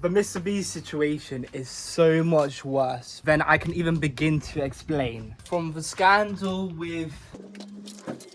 The MrBeast situation is so much worse than I can even begin to explain. From the scandal with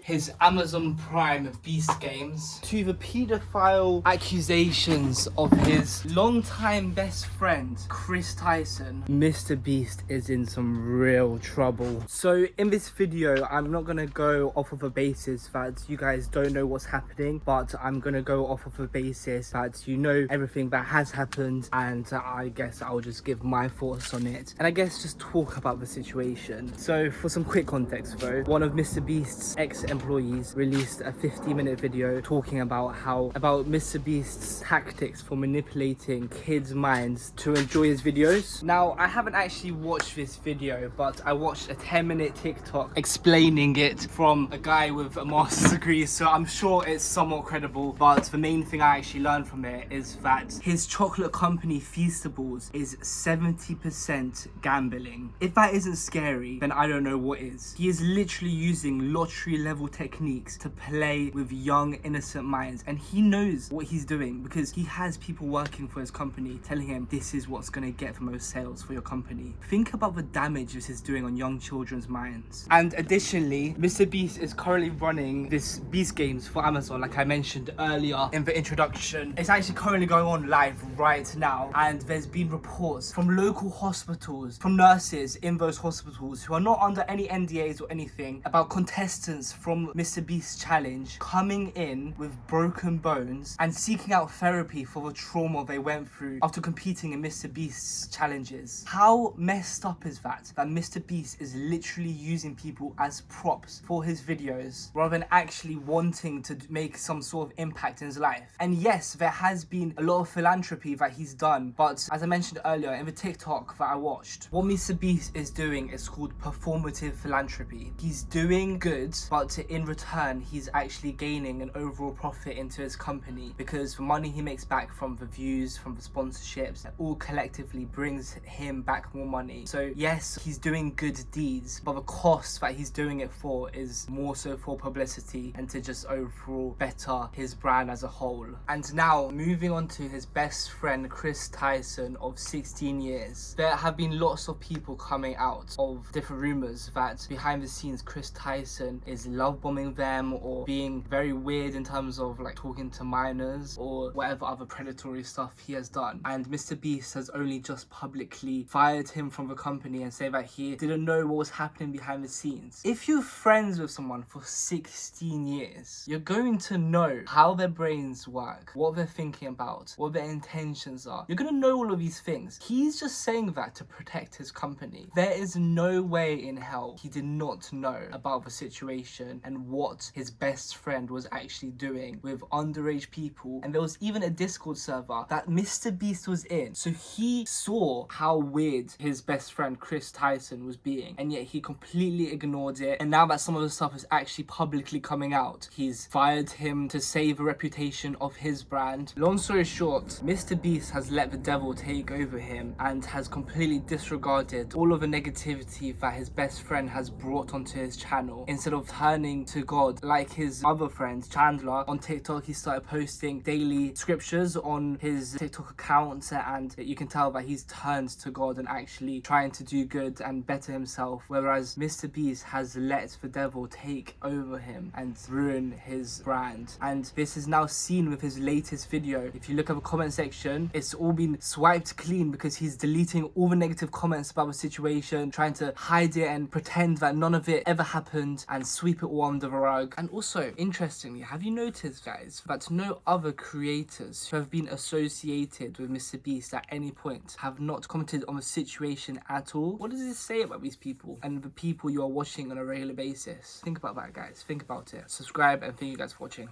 his Amazon Prime Beast games to the paedophile accusations of his longtime best friend Chris Tyson, MrBeast is in some real trouble. So in this video, I'm not gonna go off of a basis that you guys don't know what's happening, but I'm gonna go off of a basis that you know everything that has happened, and I guess I'll just give my thoughts on it, and I guess just talk about the situation. So for some quick context though, one of MrBeast's ex-employees released a 50-minute video talking about MrBeast's tactics for manipulating kids' minds to enjoy his videos. Now, I haven't actually watched this video, but I watched a 10-minute TikTok explaining it from a guy with a master's degree, so I'm sure it's somewhat credible. But the main thing I actually learned from it is that his chocolate company Feastables is 70% gambling. If that isn't scary, then I don't know what is. He is literally using lottery level techniques to play with young innocent minds, and he knows what he's doing because he has people working for his company telling him this is what's going to get the most sales for your company. Think about the damage this is doing on young children's minds. And additionally, MrBeast is currently running this Beast games for Amazon, like I mentioned earlier in the introduction. It's actually currently going on live right now, and there's been reports from local hospitals, from nurses in those hospitals who are not under any NDAs or anything, about contestants from MrBeast's challenge coming in with broken bones and seeking out therapy for the trauma they went through after competing in MrBeast's challenges. How messed up is that MrBeast is literally using people as props for his videos rather than actually wanting to make some sort of impact in his life? And yes, there has been a lot of philanthropy that he's done, but as I mentioned earlier in the TikTok that I watched, what MrBeast is doing is called performative philanthropy. He's doing good, but in return he's actually gaining an overall profit into his company, because the money he makes back from the views, from the sponsorships, all collectively brings him back more money. So yes, he's doing good deeds, but the cost that he's doing it for is more so for publicity and to just overall better his brand as a whole. And now moving on to his best friend Chris Tyson of 16 years, there have been lots of people coming out of different rumors that behind the scenes Chris Tyson is love bombing them or being very weird in terms of like talking to minors or whatever other predatory stuff he has done. And MrBeast has only just publicly fired him from the company and said that he didn't know what was happening behind the scenes. If you're friends with someone for 16 years, you're going to know how their brains work, what they're thinking about, what their intentions are. You're going to know all of these things. He's just saying that to protect his company. There is no way in hell he did not know about the situation and what his best friend was actually doing with underage people. And there was even a Discord server that MrBeast was in, so he saw how weird his best friend Chris Tyson was being, and yet he completely ignored it. And now that some of the stuff is actually publicly coming out, he's fired him to save the reputation of his brand. Long story short, MrBeast has let the devil take over him and has completely disregarded all of the negativity that his best friend has brought onto his channel. Instead of turning to God like his other friend Chandler on TikTok, he started posting daily scriptures on his TikTok account, and you can tell that he's turned to God and actually trying to do good and better himself, whereas MrBeast has let the devil take over him and ruin his brand. And this is now seen with his latest video. If you look at the comment section, it's all been swiped clean because he's deleting all the negative comments about the situation, trying to hide it and pretend that none of it ever happened and sweep it all under the rug. And also, interestingly, have you noticed, guys, that no other creators who have been associated with MrBeast at any point have not commented on the situation at all? What does this say about these people and the people you are watching on a regular basis? Think about that, guys. Think about it. Subscribe, and thank you guys for watching.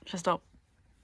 Just stop.